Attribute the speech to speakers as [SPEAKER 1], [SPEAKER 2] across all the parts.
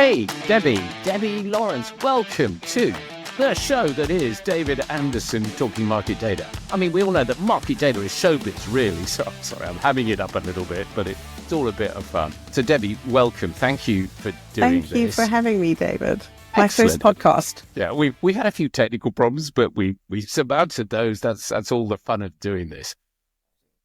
[SPEAKER 1] Hey, Debbie Lawrence, welcome to the show that is David Anderson talking market data. I mean, we all know that market data is showbiz, really. So, sorry, I'm having it up a little bit, but it's all a bit of fun. So, Debbie, welcome. Thank you for doing this.
[SPEAKER 2] Thank you for having me, David. My first podcast.
[SPEAKER 1] Yeah, we had a few technical problems, but we surmounted those. That's all the fun of doing this.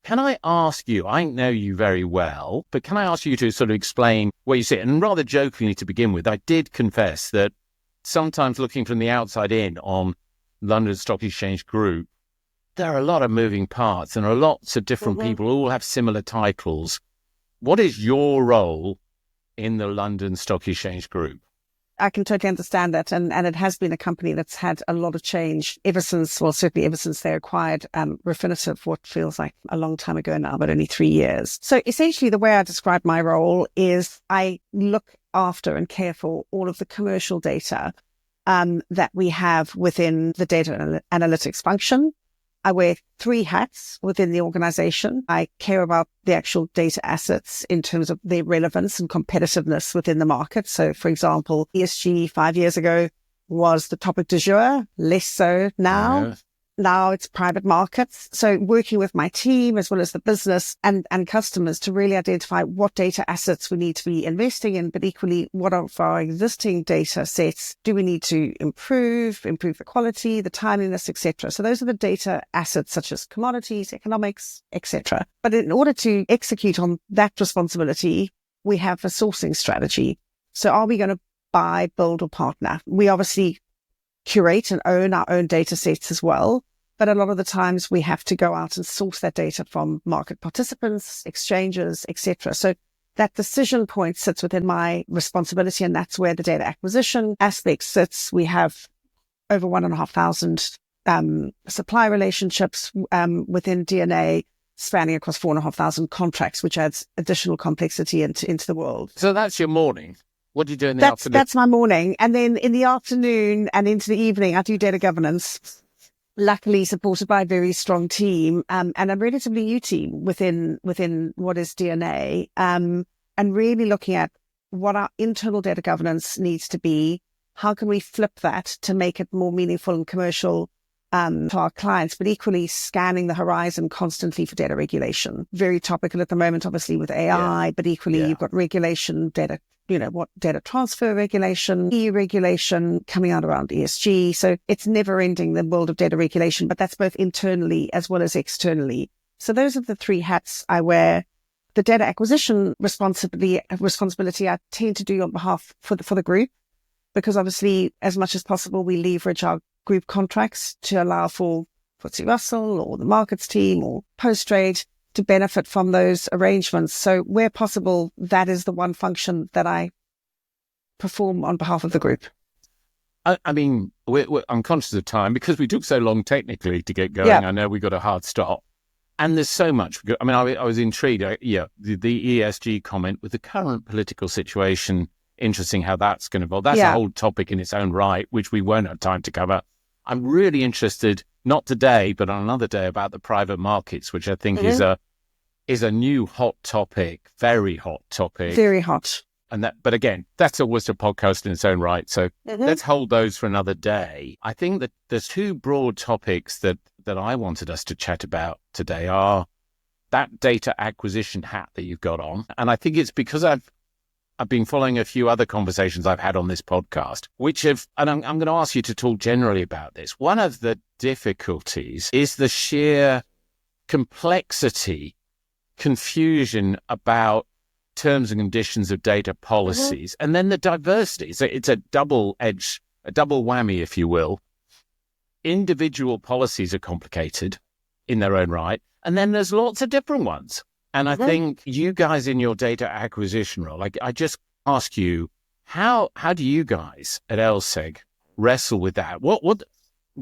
[SPEAKER 1] Can I ask you, I know you very well, but can I ask you to sort of explain where you sit? And rather jokingly to begin with, I did confess that sometimes looking from the outside in on London Stock Exchange Group, there are a lot of moving parts and there are lots of different people who all have similar titles. What is your role in the London Stock Exchange Group?
[SPEAKER 2] I can totally understand that. And it has been a company that's had a lot of change certainly ever since they acquired Refinitiv, what feels like a long time ago now, but only 3 years. So essentially the way I describe my role is I look after and care for all of the commercial data that we have within the data analytics function. I wear 3 hats within the organization. I care about the actual data assets in terms of their relevance and competitiveness within the market. So, for example, ESG 5 years ago was the topic du jour, less so now.
[SPEAKER 1] Yeah.
[SPEAKER 2] Now it's private markets. So working with my team as well as the business and customers to really identify what data assets we need to be investing in, but equally what of our existing data sets do we need to improve the quality, the timeliness, etc. So those are the data assets such as commodities, economics, etc. But in order to execute on that responsibility, we have a sourcing strategy. So are we going to buy, build or partner? We obviously curate and own our own data sets as well. But a lot of the times we have to go out and source that data from market participants, exchanges, etc. So that decision point sits within my responsibility, and that's where the data acquisition aspect sits. We have over 1,500 supply relationships within DNA, spanning across 4,500 contracts, which adds additional complexity into the world.
[SPEAKER 1] So that's your morning. What do you do in the afternoon?
[SPEAKER 2] That's my morning. And then in the afternoon and into the evening, I do data governance, luckily supported by a very strong team and a relatively new team within what is DNA, and really looking at what our internal data governance needs to be. How can we flip that to make it more meaningful and commercial to our clients, but equally scanning the horizon constantly for data regulation. Very topical at the moment, obviously, with AI, but equally you've got regulation, data transfer regulation, EU regulation coming out around ESG. So it's never ending, the world of data regulation, but that's both internally as well as externally. So those are the 3 hats I wear. The data acquisition responsibility I tend to do on behalf for the group, because obviously as much as possible, we leverage our group contracts to allow for FTSE Russell or the markets team or post-trade to benefit from those arrangements. So where possible, that is the one function that I perform on behalf of the group.
[SPEAKER 1] I mean, I'm conscious of time because we took so long technically to get going. I know we got a hard stop. And there's so much. I mean, I was intrigued. The ESG comment with the current political situation, interesting how that's going to evolve. That's a whole topic in its own right, which we won't have time to cover. I'm really interested, not today, but on another day, about the private markets, which I think is a new hot topic, very hot topic.
[SPEAKER 2] Very hot.
[SPEAKER 1] And but again, that's always a podcast in its own right. So let's hold those for another day. I think that there's 2 broad topics that I wanted us to chat about today are that data acquisition hat that you've got on. And I think it's because I've been following a few other conversations I've had on this podcast, and I'm going to ask you to talk generally about this. One of the difficulties is the sheer complexity, confusion about terms and conditions of data policies, and then the diversity. So it's a double whammy, if you will. Individual policies are complicated in their own right, and then there's lots of different ones. And I think you guys in your data acquisition role, I just ask you, how do you guys at LSEG wrestle with that? What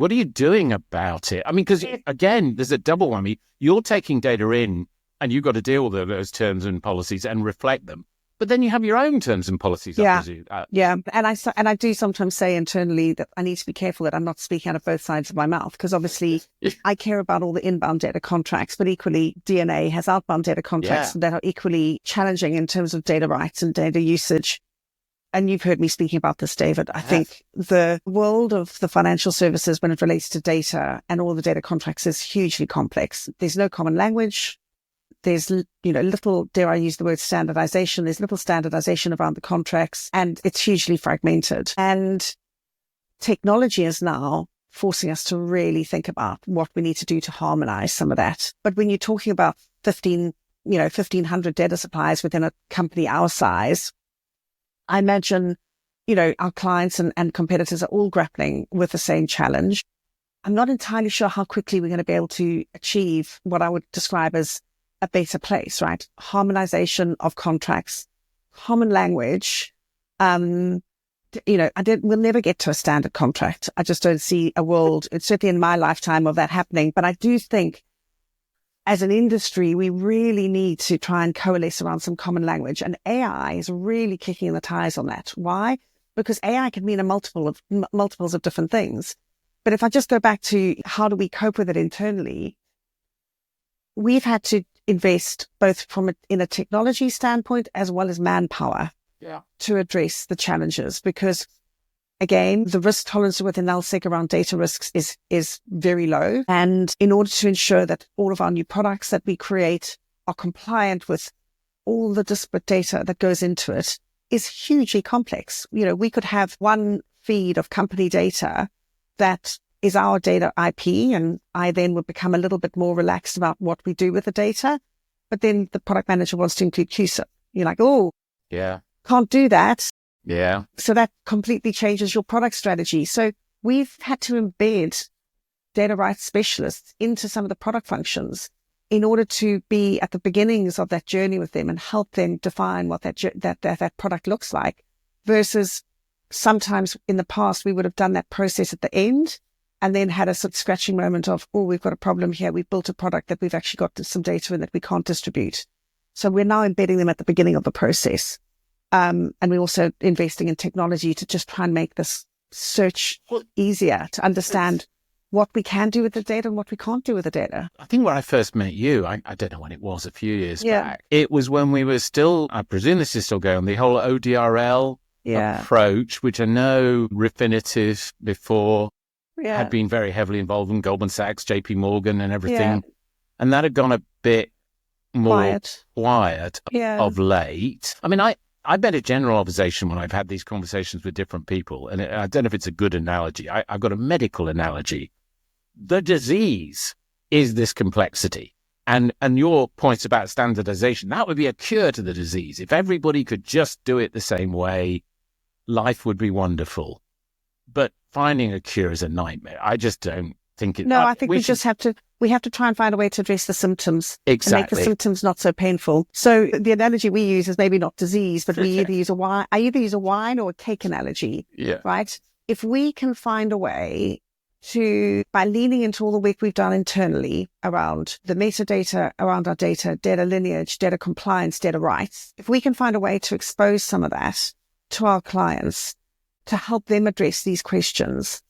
[SPEAKER 1] are you doing about it? I mean, because again, there's a double whammy. You're taking data in and you've got to deal with those terms and policies and reflect them. But then you have your own terms and policies.
[SPEAKER 2] And I do sometimes say internally that I need to be careful that I'm not speaking out of both sides of my mouth, because obviously I care about all the inbound data contracts, but equally DNA has outbound data contracts that are equally challenging in terms of data rights and data usage. and you've heard me speaking about this, David, I think the world of the financial services when it relates to data and all the data contracts is hugely complex. There's no common language. There's, little, dare I use the word standardization. There's little standardization around the contracts, and it's hugely fragmented. And technology is now forcing us to really think about what we need to do to harmonize some of that. But when you're talking about 1,500 data suppliers within a company our size, I imagine, our clients and competitors are all grappling with the same challenge. I'm not entirely sure how quickly we're going to be able to achieve what I would describe as a better place, right? Harmonization of contracts, common language. We'll never get to a standard contract. I just don't see a world, it's certainly in my lifetime, of that happening. But I do think as an industry, we really need to try and coalesce around some common language. And AI is really kicking the tires on that. Why? Because AI can mean multiples of different things. But if I just go back to how do we cope with it internally, we've had to invest both in a technology standpoint as well as manpower to address the challenges. Because again, the risk tolerance within LSEG around data risks is very low. And in order to ensure that all of our new products that we create are compliant with all the disparate data that goes into it is hugely complex. We could have one feed of company data that is our data IP, and I then would become a little bit more relaxed about what we do with the data. But then the product manager wants to include QSIP. You're like, can't do that.
[SPEAKER 1] Yeah.
[SPEAKER 2] So that completely changes your product strategy. So we've had to embed data rights specialists into some of the product functions in order to be at the beginnings of that journey with them and help them define what that product looks like, versus sometimes in the past we would have done that process at the end and then had a sort of scratching moment of, we've got a problem here. We've built a product that we've actually got some data in that we can't distribute. So we're now embedding them at the beginning of the process. And we're also investing in technology to just try and make this search easier to understand what we can do with the data and what we can't do with the data.
[SPEAKER 1] I think when I first met you, I don't know when it was, a few years back, it was when we were still, I presume this is still going, the whole ODRL approach, which I know Refinitiv before had been very heavily involved in, Goldman Sachs, JP Morgan and everything. Yeah. And that had gone a bit more quiet of late. I mean, I bet a general observation when I've had these conversations with different people, and I don't know if it's a good analogy. I've got a medical analogy. The disease is this complexity. And your points about standardization, that would be a cure to the disease. If everybody could just do it the same way, life would be wonderful. But finding a cure is a nightmare. I just don't think it.
[SPEAKER 2] No, I think we have to try and find a way to address the symptoms.
[SPEAKER 1] Exactly.
[SPEAKER 2] And make the symptoms not so painful. So the analogy we use is maybe not disease, but we either use a wine or a cake analogy.
[SPEAKER 1] Yeah.
[SPEAKER 2] Right? If we can find a way to, by leaning into all the work we've done internally around the metadata, around our data lineage, data compliance, data rights, if we can find a way to expose some of that to our clients to help them address these questions,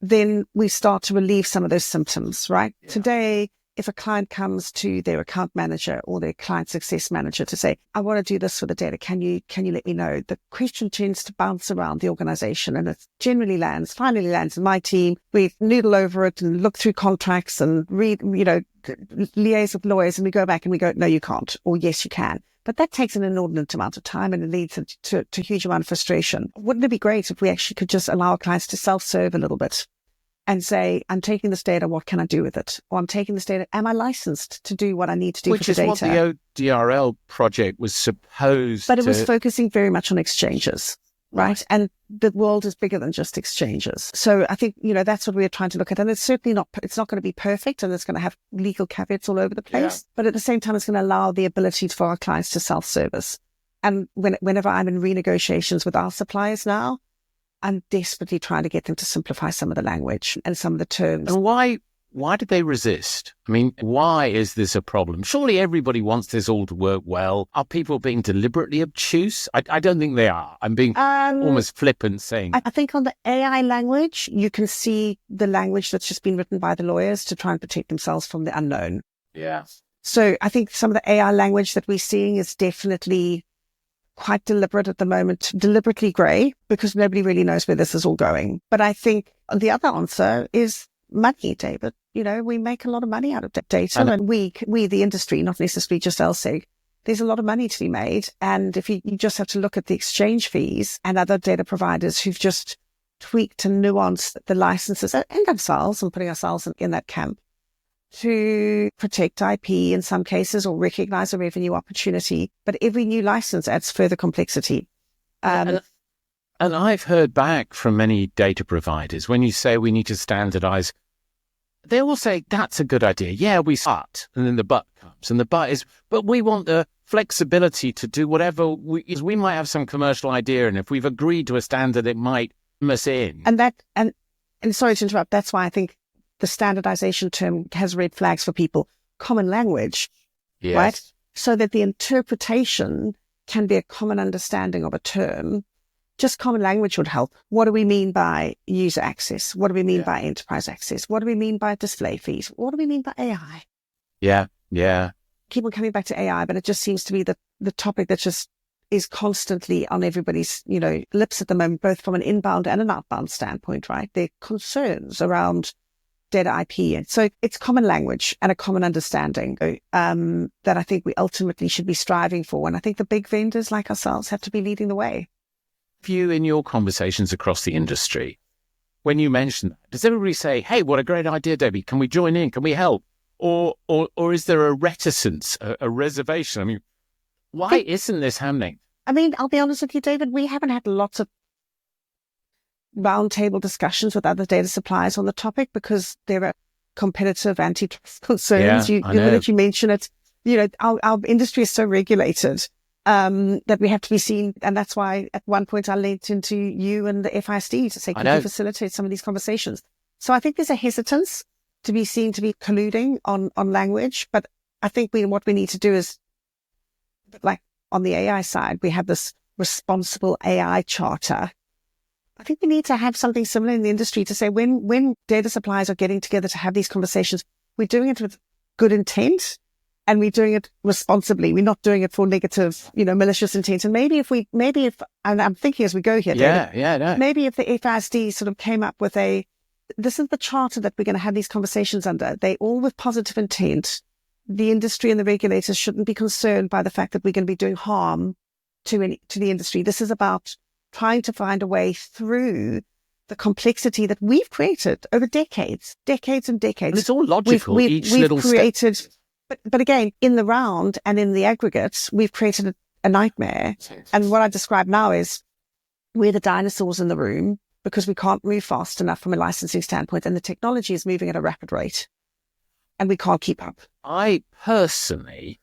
[SPEAKER 2] then we start to relieve some of those symptoms, right? Yeah. Today, if a client comes to their account manager or their client success manager to say, I want to do this for the data, can you let me know? The question tends to bounce around the organization, and it finally lands in my team. We noodle over it and look through contracts and read, liaise with lawyers, and we go back and we go, no, you can't, or yes, you can. But that takes an inordinate amount of time and it leads to a huge amount of frustration. Wouldn't it be great if we actually could just allow our clients to self-serve a little bit and say, I'm taking this data, what can I do with it? Or I'm taking this data, am I licensed to do what I need to do for the data?
[SPEAKER 1] Which is what the ODRL project was supposed to...
[SPEAKER 2] But it was focusing very much on exchanges, right? And the world is bigger than just exchanges. So I think, that's what we're trying to look at. And it's certainly it's not going to be perfect, and it's going to have legal caveats all over the place. Yeah. But at the same time, it's going to allow the ability for our clients to self-service. And whenever I'm in renegotiations with our suppliers now, I'm desperately trying to get them to simplify some of the language and some of the terms.
[SPEAKER 1] And why did they resist? I mean, why is this a problem? Surely everybody wants this all to work well. Are people being deliberately obtuse? I don't think they are. I'm being almost flippant saying.
[SPEAKER 2] I think on the AI language, you can see the language that's just been written by the lawyers to try and protect themselves from the unknown.
[SPEAKER 1] Yeah.
[SPEAKER 2] So I think some of the AI language that we're seeing is definitely quite deliberate at the moment, deliberately grey, because nobody really knows where this is all going. But I think the other answer is money, David. We make a lot of money out of data, and we, the industry, not necessarily just LSEG, there's a lot of money to be made. And if you just have to look at the exchange fees and other data providers who've just tweaked and nuanced the licenses and themselves, and putting ourselves in that camp, to protect IP in some cases or recognize a revenue opportunity. But every new license adds further complexity.
[SPEAKER 1] And I've heard back from many data providers, when you say we need to standardize, they all say, that's a good idea. Yeah, but, and then the but comes. And the but is, but we want the flexibility to do whatever we might have some commercial idea. And if we've agreed to a standard, it might us in.
[SPEAKER 2] And sorry to interrupt. That's why I think the standardization term has red flags for people. Common language,
[SPEAKER 1] yes.
[SPEAKER 2] Right? So that the interpretation can be a common understanding of a term. Just common language would help. What do we mean by user access? What do we mean by enterprise access? What do we mean by display fees? What do we mean by AI?
[SPEAKER 1] Yeah.
[SPEAKER 2] Keep on coming back to AI, but it just seems to be the topic that just is constantly on everybody's, lips at the moment, both from an inbound and an outbound standpoint, right? There are concerns around data IP. And so it's common language and a common understanding that I think we ultimately should be striving for. And I think the big vendors like ourselves have to be leading the way.
[SPEAKER 1] You, in your conversations across the industry, when you mention that, does everybody say, hey, what a great idea, Debbie, can we join in, can we help? Or is there a reticence, a reservation? I mean, why isn't this happening?
[SPEAKER 2] I mean, I'll be honest with you, David, we haven't had lots of roundtable discussions with other data suppliers on the topic because there are competitive antitrust concerns.
[SPEAKER 1] Yeah,
[SPEAKER 2] you that you mention it, our industry is so regulated that we have to be seen. And that's why at one point I linked into you and the FISD to say, can you facilitate some of these conversations? So I think there's a hesitance to be seen to be colluding on language. But I think what we need to do is, like on the AI side, we have this responsible AI charter. I think we need to have something similar in the industry to say when data suppliers are getting together to have these conversations, we're doing it with good intent. And we're doing it responsibly. We're not doing it for negative, malicious intent. And maybe if, and I'm thinking as we go here, David, maybe if the FISD sort of came up with this is the charter that we're going to have these conversations under. They all with positive intent. The industry and the regulators shouldn't be concerned by the fact that we're going to be doing harm to the industry. This is about trying to find a way through the complexity that we've created over decades and decades.
[SPEAKER 1] And it's all logical.
[SPEAKER 2] We've created. But again, in the round and in the aggregate, we've created a nightmare. And what I describe now is we're the dinosaurs in the room because we can't move fast enough from a licensing standpoint. And the technology is moving at a rapid rate and we can't keep up.
[SPEAKER 1] I personally,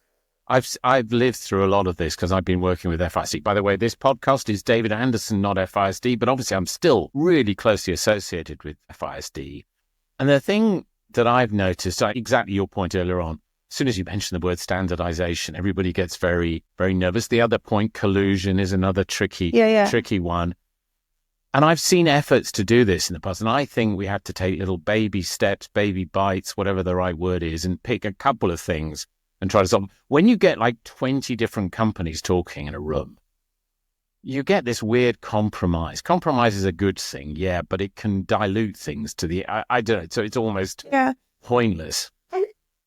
[SPEAKER 1] I've lived through a lot of this because I've been working with FISD. By the way, this podcast is David Anderson, not FISD, but obviously I'm still really closely associated with FISD. And the thing that I've noticed, exactly your point earlier on, as soon as you mention the word standardization, everybody gets very, very nervous. The other point, collusion, is another tricky one. And I've seen efforts to do this in the past. And I think we have to take little baby steps, baby bites, whatever the right word is, and pick a couple of things and try to solve. When you get like 20 different companies talking in a room, you get this weird compromise. Compromise is a good thing, but it can dilute things to the, I don't know, so it's almost pointless.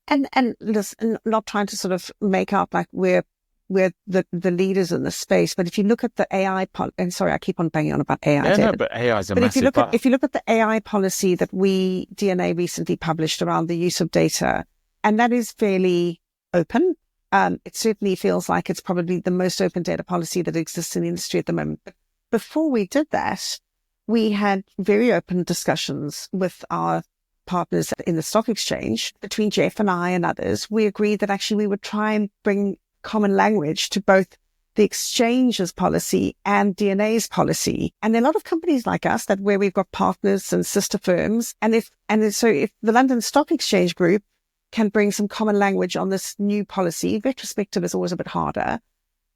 [SPEAKER 2] And listen, not trying to sort of make out like we're the leaders in the space, but if you look at the AI and sorry, I keep on banging on about AI.
[SPEAKER 1] No, but AI is a massive
[SPEAKER 2] if you look at the AI policy that DNA recently published around the use of data, and that is fairly open. It certainly feels like it's probably the most open data policy that exists in the industry at the moment. But before we did that, we had very open discussions with our partners in the stock exchange. Between Jeff and I and others, we agreed that actually we would try and bring common language to both the exchange's policy and DNA's policy. And there are a lot of companies like us that where we've got partners and sister firms. So if the London Stock Exchange Group can bring some common language on this new policy, retrospective is always a bit harder,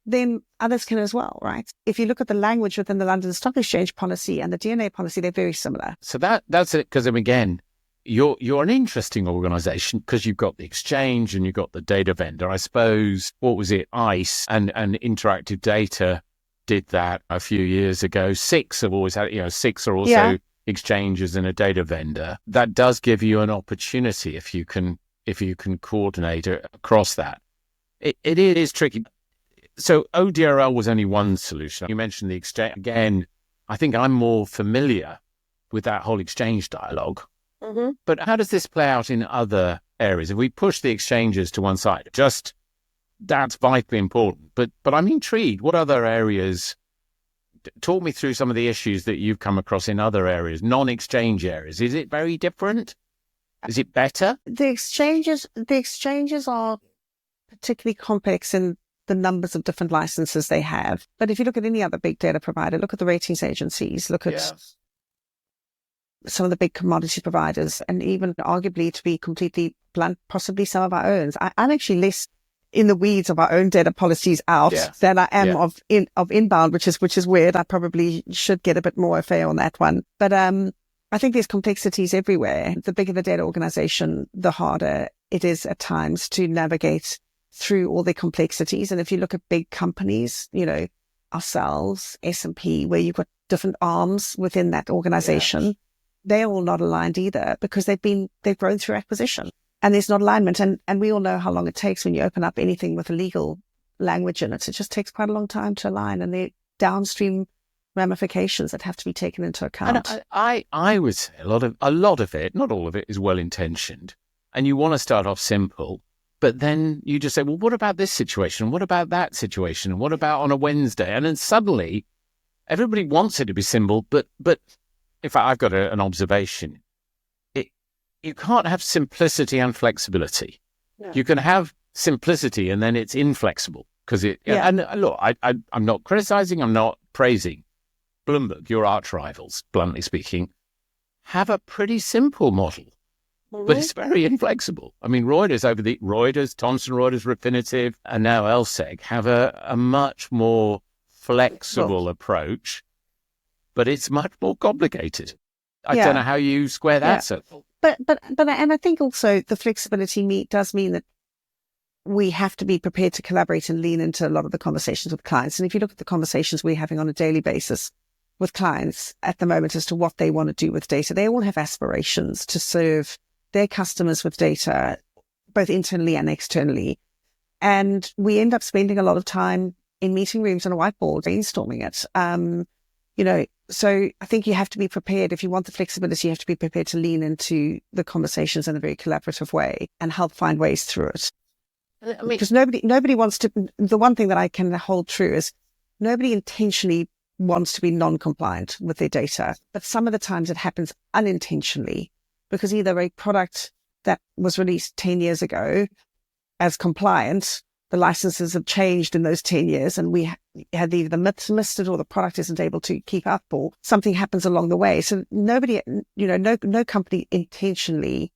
[SPEAKER 2] then others can as well, right? If you look at the language within the London Stock Exchange policy and the DNA policy, they're very similar.
[SPEAKER 1] So that's it. Because again, you're an interesting organization because you've got the exchange and you've got the data vendor. I suppose, what was it? ICE and Interactive Data did that a few years ago. Six have always had, six are also exchanges and a data vendor. That does give you an opportunity if you can coordinate across that. It is tricky. So ODRL was only one solution. You mentioned the exchange. Again, I think I'm more familiar with that whole exchange dialogue.
[SPEAKER 2] Mm-hmm.
[SPEAKER 1] But how does this play out in other areas? If we push the exchanges to one side, just that's vitally important. But I'm intrigued. What other areas? Talk me through some of the issues that you've come across in other areas, non-exchange areas. Is it very different? Is it better?
[SPEAKER 2] The exchanges are particularly complex in the numbers of different licenses they have. But if you look at any other big data provider, look at the ratings agencies, look at some of the big commodity providers, and even arguably, to be completely blunt, possibly some of our own. I'm actually less in the weeds of our own data policies out than I am of inbound, which is weird. I probably should get a bit more fair on that one. But I think there's complexities everywhere. The bigger the data organization, the harder it is at times to navigate through all the complexities. And if you look at big companies, ourselves, S&P, where you've got different arms within that organization, they're all not aligned either because they've grown through acquisition and there's not alignment. And we all know how long it takes when you open up anything with a legal language in it. It just takes quite a long time to align, and the downstream ramifications that have to be taken into account.
[SPEAKER 1] And I would say a lot of it, not all of it, is well intentioned, and you want to start off simple, but then you just say, well, what about this situation? What about that situation? What about on a Wednesday? And then suddenly everybody wants it to be simple, but in fact, I've got an observation. You can't have simplicity and flexibility. No. You can have simplicity and then it's inflexible because and look, I'm not criticizing, I'm not praising. Bloomberg, your arch rivals, bluntly speaking, have a pretty simple model, but it's very inflexible. I mean, Reuters, Thomson Reuters, Refinitiv, and now LSEG have a much more flexible approach, but it's much more complicated. I don't know how you square that circle.
[SPEAKER 2] But I think also the flexibility does mean that we have to be prepared to collaborate and lean into a lot of the conversations with clients. And if you look at the conversations we're having on a daily basis with clients at the moment as to what they want to do with data, they all have aspirations to serve their customers with data, both internally and externally. And we end up spending a lot of time in meeting rooms on a whiteboard, brainstorming it. So I think you have to be prepared. If you want the flexibility, you have to be prepared to lean into the conversations in a very collaborative way and help find ways through it. I mean, because nobody wants to. The one thing that I can hold true is nobody intentionally wants to be non-compliant with their data, but some of the times it happens unintentionally because either a product that was released 10 years ago as compliant, the licenses have changed in those 10 years and we had either the myths missed it or the product isn't able to keep up or something happens along the way. So nobody, no company intentionally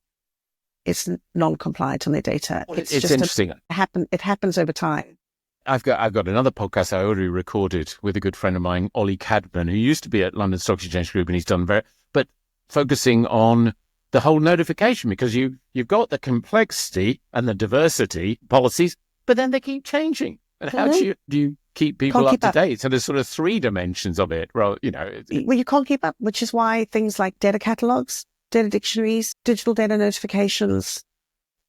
[SPEAKER 2] is non-compliant on their data.
[SPEAKER 1] Well, it's just interesting.
[SPEAKER 2] It happens over time.
[SPEAKER 1] I've got another podcast I already recorded with a good friend of mine, Ollie Cadman, who used to be at London Stock Exchange Group, and he's done but focusing on the whole notification, because you've got the complexity and the diversity policies, but then they keep changing. And how do you keep people up to date? So there's sort of three dimensions of it. Well,
[SPEAKER 2] you can't keep up, which is why things like data catalogs, data dictionaries, digital data notifications,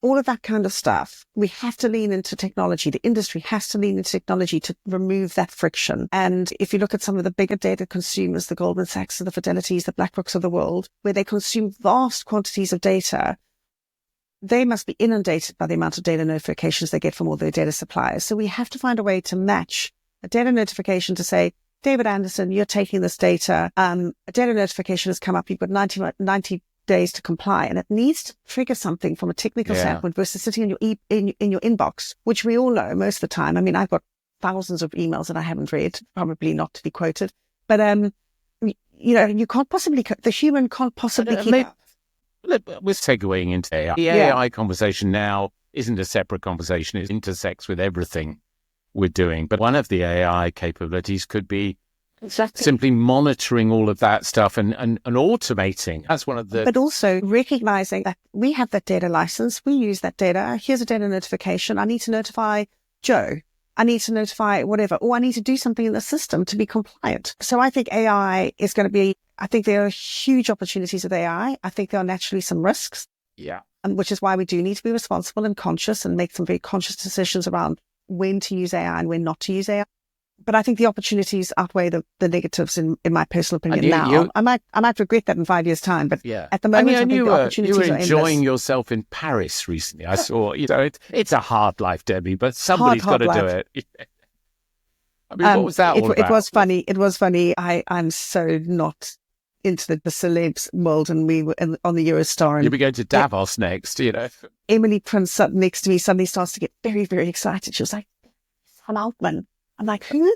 [SPEAKER 2] all of that kind of stuff, we have to lean into technology. The industry has to lean into technology to remove that friction. And if you look at some of the bigger data consumers, the Goldman Sachs, the Fidelities, the BlackRocks of the world, where they consume vast quantities of data, they must be inundated by the amount of data notifications they get from all their data suppliers. So we have to find a way to match a data notification to say, David Anderson, you're taking this data. A data notification has come up. You've got 90 days to comply, and it needs to trigger something from a technical standpoint versus sitting in your inbox, which we all know most of the time. I mean, I've got thousands of emails that I haven't read, probably not to be quoted, but you can't possibly, the human can't possibly keep up.
[SPEAKER 1] We're segueing into AI. The AI conversation now isn't a separate conversation. It intersects with everything we're doing. But one of the AI capabilities could be
[SPEAKER 2] Exactly.
[SPEAKER 1] simply monitoring all of that stuff and automating. That's one of the...
[SPEAKER 2] But also recognizing that we have that data license. We use that data. Here's a data notification. I need to notify Joe. I need to notify whatever, or I need to do something in the system to be compliant. So I think AI is going to be, I think there are huge opportunities with AI. I think there are naturally some risks.
[SPEAKER 1] Yeah.
[SPEAKER 2] And which is why we do need to be responsible and conscious and make some very conscious decisions around when to use AI and when not to use AI. But I think the opportunities outweigh the negatives in my personal opinion now. I might regret that in 5 years' time, but at the moment, I think the opportunities are endless.
[SPEAKER 1] You were enjoying yourself in Paris recently. I saw, it's a hard life, Debbie, but somebody's got to do it. I mean, what was that all about?
[SPEAKER 2] It was funny. It was funny. I'm so not into the celebs world, and we were on the Eurostar. And
[SPEAKER 1] you'll be going to Davos next,
[SPEAKER 2] Emily Prince sat next to me suddenly starts to get very, very excited. She was like, Sam Altman. I'm like, who?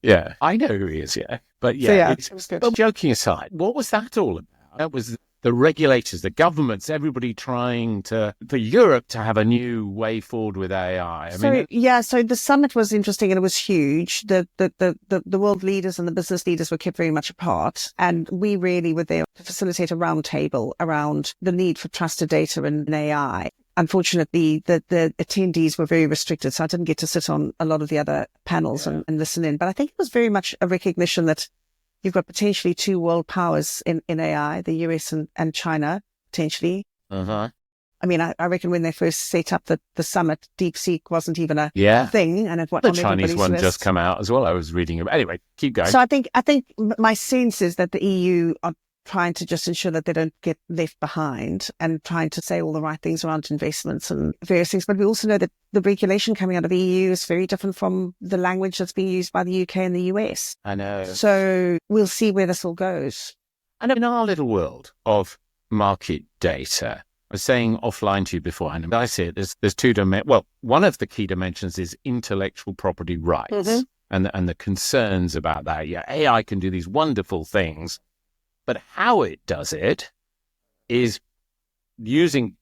[SPEAKER 1] Yeah, I know who he is, yeah. But
[SPEAKER 2] it was good.
[SPEAKER 1] But joking aside, what was that all about? That was the regulators, the governments, everybody trying for Europe to have a new way forward with AI.
[SPEAKER 2] So the summit was interesting and it was huge. The world leaders and the business leaders were kept very much apart. And we really were there to facilitate a round table around the need for trusted data in AI. Unfortunately, the attendees were very restricted, so I didn't get to sit on a lot of the other panels and listen in. But I think it was very much a recognition that you've got potentially two world powers in AI, the US and China, potentially.
[SPEAKER 1] Uh-huh.
[SPEAKER 2] I mean, I reckon when they first set up the summit, DeepSeek wasn't even a thing. And
[SPEAKER 1] the Chinese one just come out as well. I was reading about. Anyway, keep going.
[SPEAKER 2] So I think my sense is that the EU are trying to just ensure that they don't get left behind and trying to say all the right things around investments and various things. But we also know that the regulation coming out of the EU is very different from the language that's being used by the UK and the US.
[SPEAKER 1] I know.
[SPEAKER 2] So we'll see where this all goes.
[SPEAKER 1] And in our little world of market data, I was saying offline to you before, and I see it, there's two dimensions. Well, one of the key dimensions is intellectual property rights and the concerns about that. Yeah, AI can do these wonderful things, but how it does it is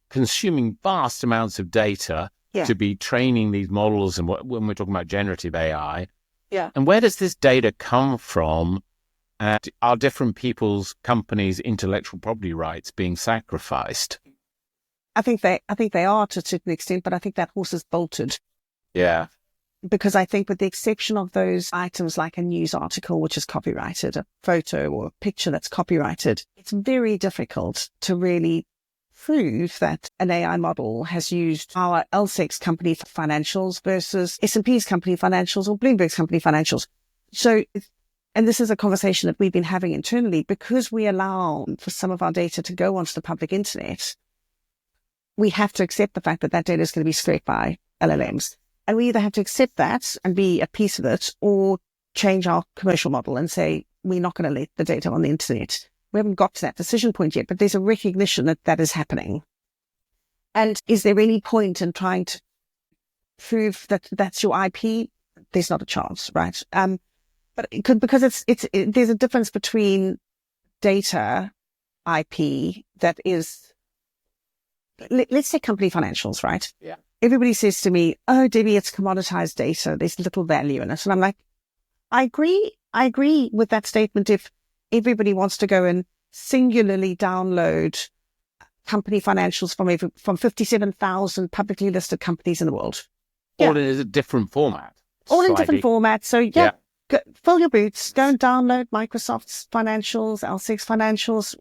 [SPEAKER 1] consuming vast amounts of data to be training these models. And when we're talking about generative AI, and where does this data come from? And are different companies' intellectual property rights being sacrificed?
[SPEAKER 2] I think they are to a certain extent, but I think that horse is bolted.
[SPEAKER 1] Yeah.
[SPEAKER 2] Because I think with the exception of those items like a news article, which is copyrighted, a photo or a picture that's copyrighted, it's very difficult to really prove that an AI model has used our LSEG's company financials versus S&P's company financials or Bloomberg's company financials. So, and this is a conversation that we've been having internally, because we allow for some of our data to go onto the public internet, we have to accept the fact that that data is going to be scraped by LLMs. And we either have to accept that and be a piece of it, or change our commercial model and say, we're not going to let the data on the internet. We haven't got to that decision point yet, but there's a recognition that that is happening. And is there any point in trying to prove that that's your IP? There's not a chance, right? But it could, because there's a difference between data IP that is, let's say company financials, right?
[SPEAKER 1] Yeah.
[SPEAKER 2] Everybody says to me, oh, Debbie, it's commoditized data. There's little value in it. And I'm like, I agree with that statement if everybody wants to go and singularly download company financials from 57,000 publicly listed companies in the world.
[SPEAKER 1] All in a different format.
[SPEAKER 2] All in different formats. So fill your boots, go and download Microsoft's financials, LSEG's financials,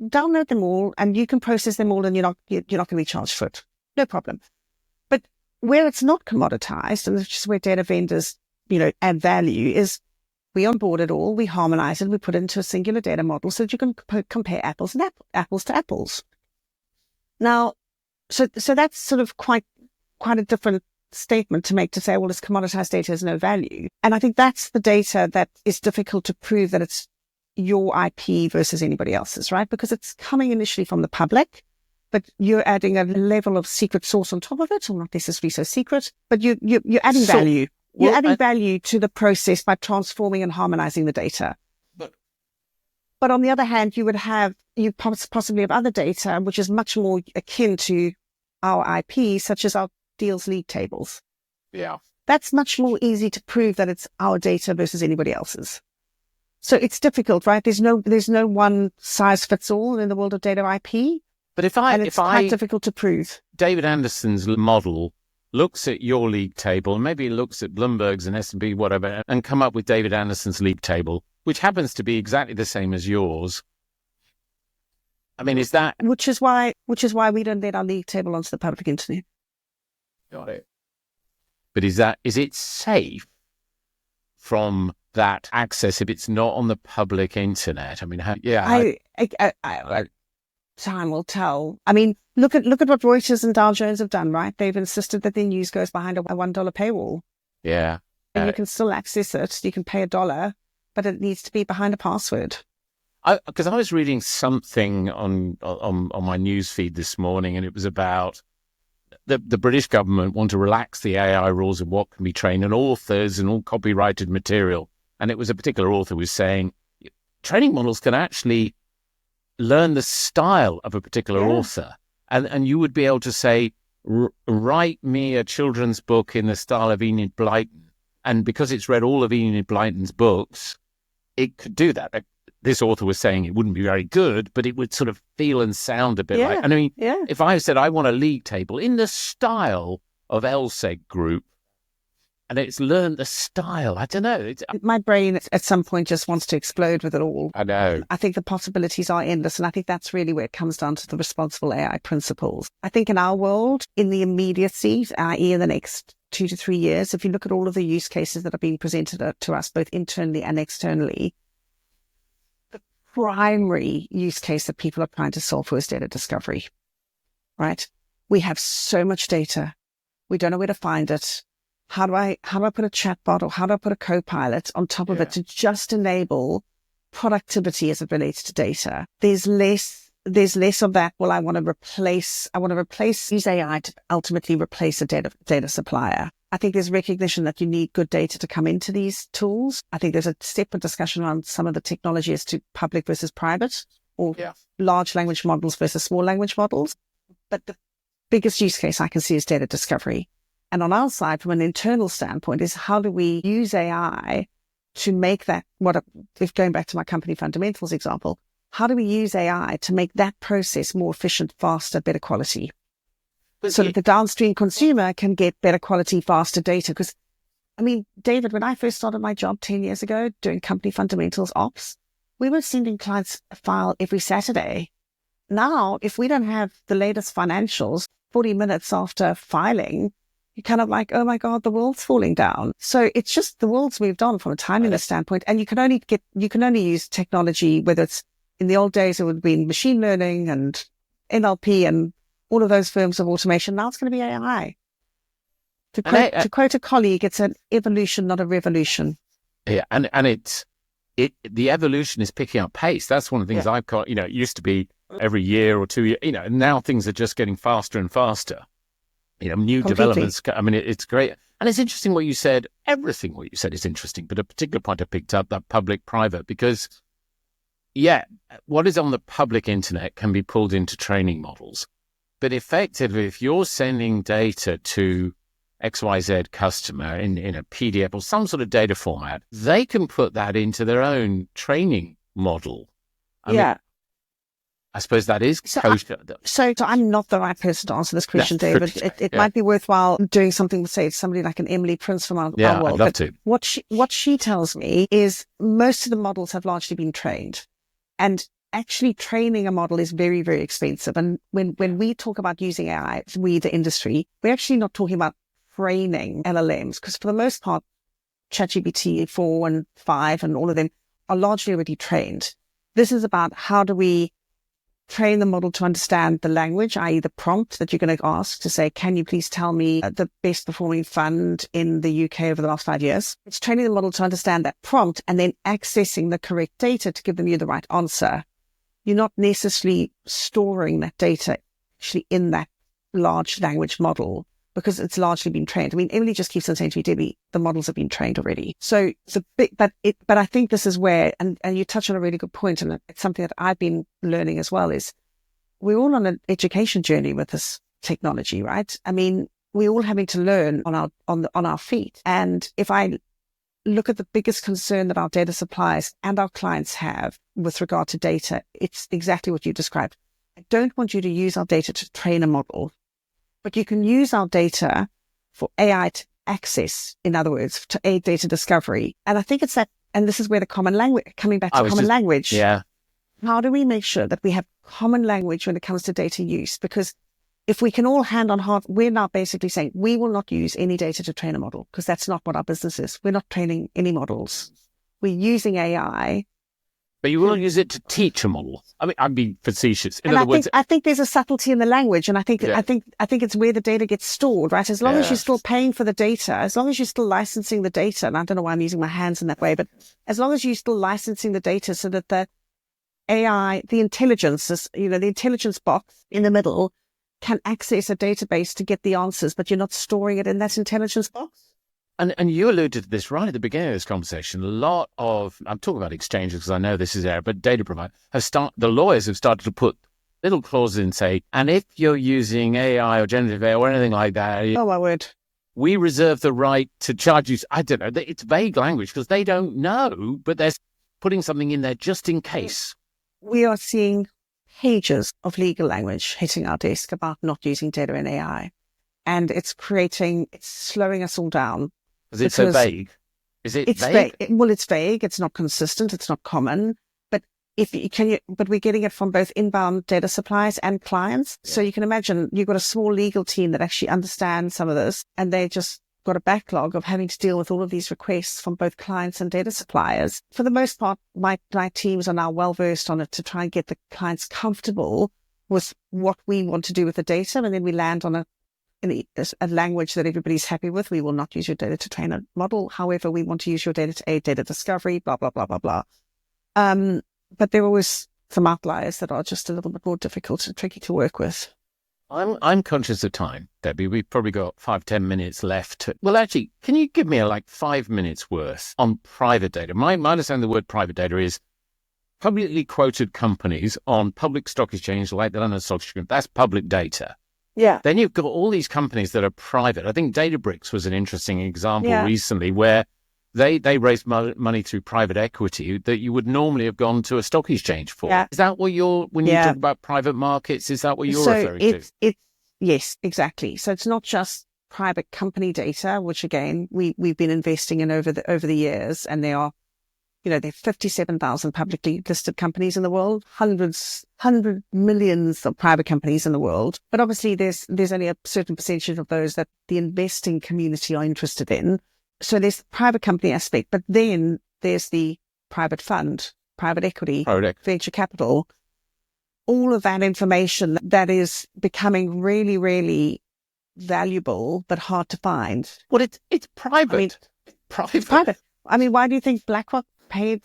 [SPEAKER 2] download them all, and you can process them all, and you're not going to be charged for it. No problem. But where it's not commoditized, and it's just where data vendors, add value, is we onboard it all, we harmonize it, we put it into a singular data model so that you can compare apples to apples. Now, so that's sort of quite a different statement to make, to say, well, this commoditized data has no value. And I think that's the data that is difficult to prove that it's your IP versus anybody else's, right? Because it's coming initially from the public, but you're adding a level of secret sauce on top of it, or not necessarily so secret, but you're adding value. You're adding value to the process by transforming and harmonizing the data. But on the other hand, you possibly have other data, which is much more akin to our IP, such as our deals league tables.
[SPEAKER 1] Yeah.
[SPEAKER 2] that's much more easy to prove that it's our data versus anybody else's. So it's difficult, right? There's no one size fits all in the world of data IP.
[SPEAKER 1] But it's
[SPEAKER 2] quite difficult to prove.
[SPEAKER 1] David Anderson's model looks at your league table, maybe looks at Bloomberg's and S&P, whatever, and come up with David Anderson's league table, which happens to be exactly the same as yours. I mean, is that...
[SPEAKER 2] Which is why we don't let our league table onto the public internet.
[SPEAKER 1] Got it. But is it safe from that access if it's not on the public internet? I mean,
[SPEAKER 2] time will tell. I mean, look at what Reuters and Dow Jones have done, right? They've insisted that their news goes behind a $1 paywall.
[SPEAKER 1] Yeah.
[SPEAKER 2] And you can still access it. You can pay $1, but it needs to be behind a password.
[SPEAKER 1] Because I was reading something on my news feed this morning, and it was about the British government want to relax the AI rules of what can be trained on authors and all copyrighted material. And it was a particular author who was saying training models can actually learn the style of a particular author. And you would be able to say, write me a children's book in the style of Enid Blyton. And because it's read all of Enid Blyton's books, it could do that. This author was saying it wouldn't be very good, but it would sort of feel and sound a bit like... And I mean, if I said I want a league table in the style of LSEG Group, and it's learned the style, I don't know.
[SPEAKER 2] My brain at some point just wants to explode with it all.
[SPEAKER 1] I know.
[SPEAKER 2] I think the possibilities are endless, and I think that's really where it comes down to the responsible AI principles. I think in our world, in the immediacy, i.e. in the next 2 to 3 years, if you look at all of the use cases that are being presented to us, both internally and externally, the primary use case that people are trying to solve for is data discovery, right? We have so much data. We don't know where to find it. How do I put a chatbot or how do I put a co-pilot on top of it to just enable productivity as it relates to data? There's less of that. Well, I want to use AI to ultimately replace a data supplier. I think there's recognition that you need good data to come into these tools. I think there's a separate discussion around some of the technology as to public versus private, or large language models versus small language models. But the biggest use case I can see is data discovery. And on our side, from an internal standpoint, is how do we use AI to make that, if going back to my company fundamentals example, how do we use AI to make that process more efficient, faster, better quality? So that the downstream consumer can get better quality, faster data. Because, I mean, David, when I first started my job 10 years ago doing company fundamentals ops, we were sending clients a file every Saturday. Now, if we don't have the latest financials 40 minutes after filing, you're kind of like, oh my God, the world's falling down. So it's just the world's moved on from a timeliness standpoint. And you can only use technology, whether it's in the old days, it would be machine learning and NLP and all of those forms of automation. Now it's going to be AI. To quote a colleague, it's an evolution, not a revolution.
[SPEAKER 1] Yeah. And the evolution is picking up pace. That's one of the things I've got, it used to be every year or 2 years, and now things are just getting faster and faster. New developments. I mean, it's great. And it's interesting what you said. Everything what you said is interesting, but a particular point I picked up, that public-private, because, what is on the public internet can be pulled into training models. But effectively, if you're sending data to XYZ customer in a PDF or some sort of data format, they can put that into their own training model. I mean, I suppose that is kosher.
[SPEAKER 2] So I'm not the right person to answer this question, David. It might be worthwhile doing something with, say, somebody like an Emily Prince from our world.
[SPEAKER 1] I'd love to.
[SPEAKER 2] What she tells me is most of the models have largely been trained. And actually training a model is very, very expensive. And when we talk about using AI, we, the industry, we're actually not talking about training LLMs, because for the most part, ChatGPT 4 and 5 and all of them are largely already trained. This is about how do we train the model to understand the language, i.e. the prompt that you're going to ask to say, can you please tell me the best performing fund in the UK over the last 5 years? It's training the model to understand that prompt and then accessing the correct data to give them you the right answer. You're not necessarily storing that data actually in that large language model because it's largely been trained. I mean, Emily just keeps on saying to me, Debbie, the models have been trained already. So it's a bit, but I think this is where, and you touch on a really good point, and it's something that I've been learning as well, is we're all on an education journey with this technology, right? I mean, we're all having to learn on our feet. And if I look at the biggest concern that our data suppliers and our clients have with regard to data, it's exactly what you described. I don't want you to use our data to train a model, but you can use our data for AI to access, in other words, to aid data discovery. And I think it's that, and this is where the common language, coming back to common language.
[SPEAKER 1] Yeah.
[SPEAKER 2] How do we make sure that we have common language when it comes to data use? Because if we can all hand on heart, we're now basically saying we will not use any data to train a model because that's not what our business is. We're not training any models. We're using AI.
[SPEAKER 1] But you will use it to teach a model. I mean, I'm being facetious. In other words,
[SPEAKER 2] I think there's a subtlety in the language, and I think it's where the data gets stored, right? As long as you're still paying for the data, as long as you're still licensing the data, and I don't know why I'm using my hands in that way, but as long as you're still licensing the data so that the AI, the intelligence, the intelligence box in the middle can access a database to get the answers, but you're not storing it in that intelligence box.
[SPEAKER 1] And you alluded to this right at the beginning of this conversation. A lot of, I'm talking about exchanges because I know this is there, but data provider the lawyers have started to put little clauses in, say, and if you're using AI or generative AI or anything like that,
[SPEAKER 2] oh my word,
[SPEAKER 1] we reserve the right to charge you. I don't know. It's vague language because they don't know, but they're putting something in there just in case.
[SPEAKER 2] We are seeing pages of legal language hitting our desk about not using data in AI. And it's slowing us all down.
[SPEAKER 1] Is it so vague? Is it vague?
[SPEAKER 2] Well, it's vague. It's not consistent. It's not common. But but we're getting it from both inbound data suppliers and clients. Yeah. So you can imagine you've got a small legal team that actually understands some of this, and they just got a backlog of having to deal with all of these requests from both clients and data suppliers. For the most part, my teams are now well versed on it to try and get the clients comfortable with what we want to do with the data, and then we land on a language that everybody's happy with. We will not use your data to train a model. However, we want to use your data to aid data discovery, blah, blah, blah, blah, blah. But there are always some outliers that are just a little bit more difficult and tricky to work with.
[SPEAKER 1] I'm conscious of time, Debbie. We've probably got 5-10 minutes left. Well, actually, can you give me 5 minutes worth on private data? My understanding of the word private data is publicly quoted companies on public stock exchange like the London Stock Exchange. That's public data.
[SPEAKER 2] Yeah.
[SPEAKER 1] Then you've got all these companies that are private. I think Databricks was an interesting example recently where they raised money through private equity that you would normally have gone to a stock exchange for. Yeah. Is that what when you talk about private markets, is that what you're referring to?
[SPEAKER 2] Yes, exactly. So it's not just private company data, which again, we've been investing in over the years, and there are 57,000 publicly listed companies in the world, hundred millions of private companies in the world. But obviously there's only a certain percentage of those that the investing community are interested in. So there's the private company aspect, but then there's the private fund, private equity, venture capital, all of that information that is becoming really, really valuable, but hard to find.
[SPEAKER 1] Well, it's private.
[SPEAKER 2] It's private. I mean, why do you think BlackRock paid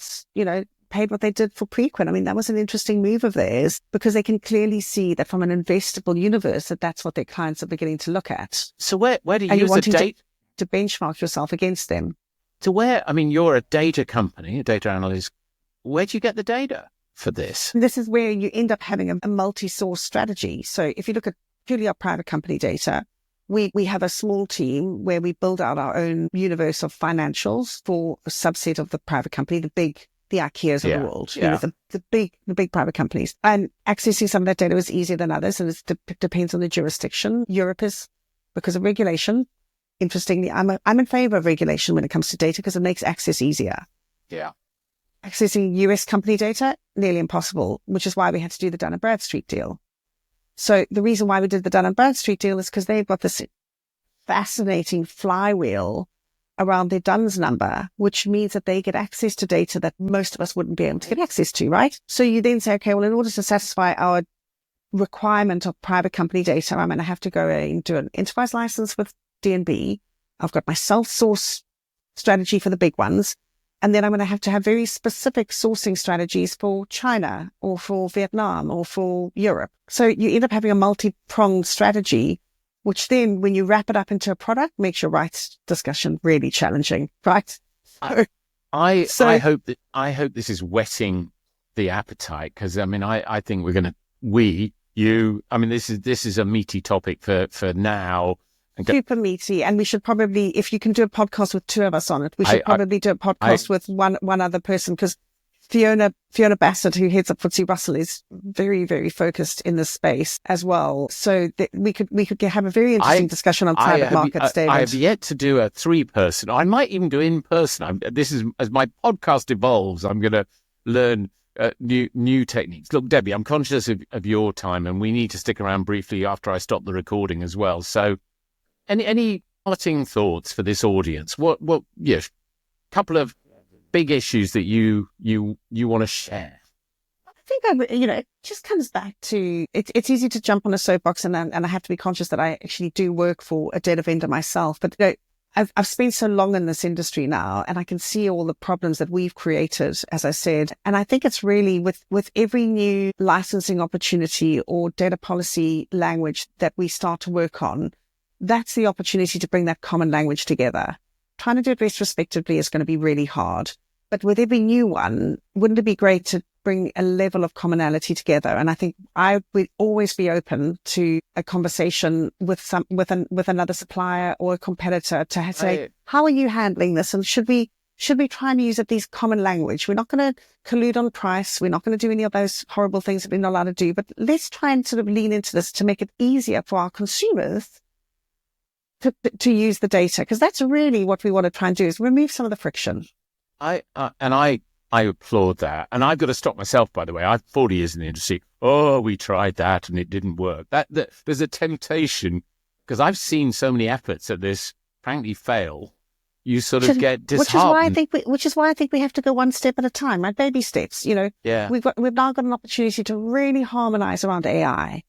[SPEAKER 2] what they did for Preqin? I mean, that was an interesting move of theirs because they can clearly see that from an investable universe that's what their clients are beginning to look at.
[SPEAKER 1] So where do you use the data
[SPEAKER 2] to benchmark yourself against them?
[SPEAKER 1] You're a data company, a data analyst. Where do you get the data for this?
[SPEAKER 2] This is where you end up having a multi-source strategy. So if you look at purely our private company data, we have a small team where we build out our own universe of financials for a subset of the private company, the IKEAs of the world, the big private companies. And accessing some of that data is easier than others, and it depends on the jurisdiction. Europe is, because of regulation. Interestingly, I'm in favor of regulation when it comes to data because it makes access easier.
[SPEAKER 1] Yeah.
[SPEAKER 2] Accessing US company data, nearly impossible, which is why we had to do the Dun & Bradstreet deal. So the reason why we did the Dun & Bradstreet deal is because they've got this fascinating flywheel around their DUNS number, which means that they get access to data that most of us wouldn't be able to get access to, right? So you then say, okay, well, in order to satisfy our requirement of private company data, I'm going to have to go and do an enterprise license with D&B. I've got my self-source strategy for the big ones. And then I'm going to have very specific sourcing strategies for China or for Vietnam or for Europe. So you end up having a multi-pronged strategy, which then when you wrap it up into a product, makes your rights discussion really challenging, right?
[SPEAKER 1] I hope this is whetting the appetite because, I think we're going to, this is a meaty topic for now
[SPEAKER 2] super meaty. And we should probably, if you can do a podcast with two of us on it, we should probably do a podcast with one other person, because Fiona Bassett, who heads up FTSE Russell, is very, very focused in this space as well. So that we could have a very interesting discussion on private markets, David.
[SPEAKER 1] I have yet to do a 3-person. I might even do in person. This is, as my podcast evolves, I'm going to learn new techniques. Look, Debbie, I'm conscious of your time, and we need to stick around briefly after I stop the recording as well. So, any parting thoughts for this audience? What couple of big issues that you want to share?
[SPEAKER 2] I think it just comes back to it's easy to jump on a soapbox, and I have to be conscious that I actually do work for a data vendor myself. But I've spent so long in this industry now, and I can see all the problems that we've created, as I said. And I think it's really with every new licensing opportunity or data policy language that we start to work on, that's the opportunity to bring that common language together. Trying to do it retrospectively is going to be really hard. But with every new one, wouldn't it be great to bring a level of commonality together? And I think I would always be open to a conversation with another supplier or a competitor to say, how are you handling this? And should we try and use at least common language? We're not going to collude on price. We're not going to do any of those horrible things that we're not allowed to do. But let's try and sort of lean into this to make it easier for our consumers to use the data, because that's really what we want to try and do, is remove some of the friction.
[SPEAKER 1] I applaud that. And I've got to stop myself, by the way. I've 40 years in the industry. Oh, we tried that and it didn't work. There's a temptation, because I've seen so many efforts at this, frankly, fail. You sort of get disheartened.
[SPEAKER 2] Which is why I think we have to go one step at a time, right? Baby steps.
[SPEAKER 1] Yeah.
[SPEAKER 2] We've now got an opportunity to really harmonize around AI.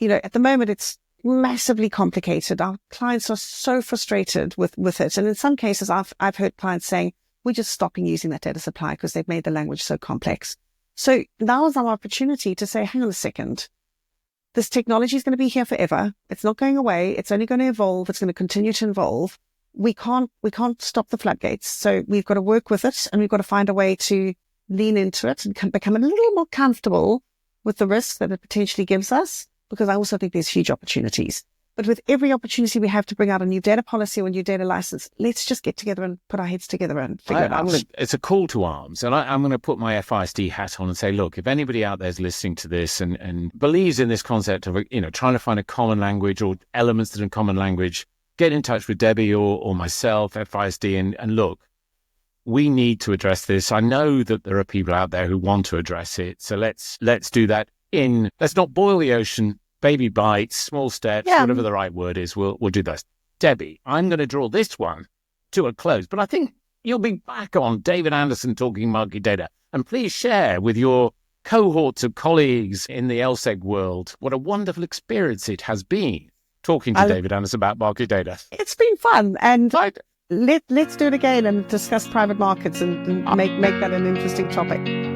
[SPEAKER 2] At the moment, it's massively complicated. Our clients are so frustrated with it. And in some cases, I've heard clients saying, we're just stopping using that data supply because they've made the language so complex. So now is our opportunity to say, hang on a second, this technology is going to be here forever. It's not going away. It's only going to evolve. It's going to continue to evolve. We can't stop the floodgates. So we've got to work with it, and we've got to find a way to lean into it and become a little more comfortable with the risk that it potentially gives us, because I also think there's huge opportunities. But with every opportunity we have to bring out a new data policy or a new data license, let's just get together and put our heads together and figure it out.
[SPEAKER 1] It's a call to arms. And I'm going to put my FISD hat on and say, look, if anybody out there is listening to this and believes in this concept of, trying to find a common language or elements that are in common language, get in touch with Debbie or myself, FISD, and look, we need to address this. I know that there are people out there who want to address it. So let's do that let's not boil the ocean. Baby bites, small steps, whatever the right word is, we'll do those. Debbie, I'm going to draw this one to a close, but I think you'll be back on David Anderson Talking Market Data. And please share with your cohorts of colleagues in the LSEG world what a wonderful experience it has been talking to David Anderson about market data.
[SPEAKER 2] It's been fun. And let's do it again and discuss private markets and make that an interesting topic.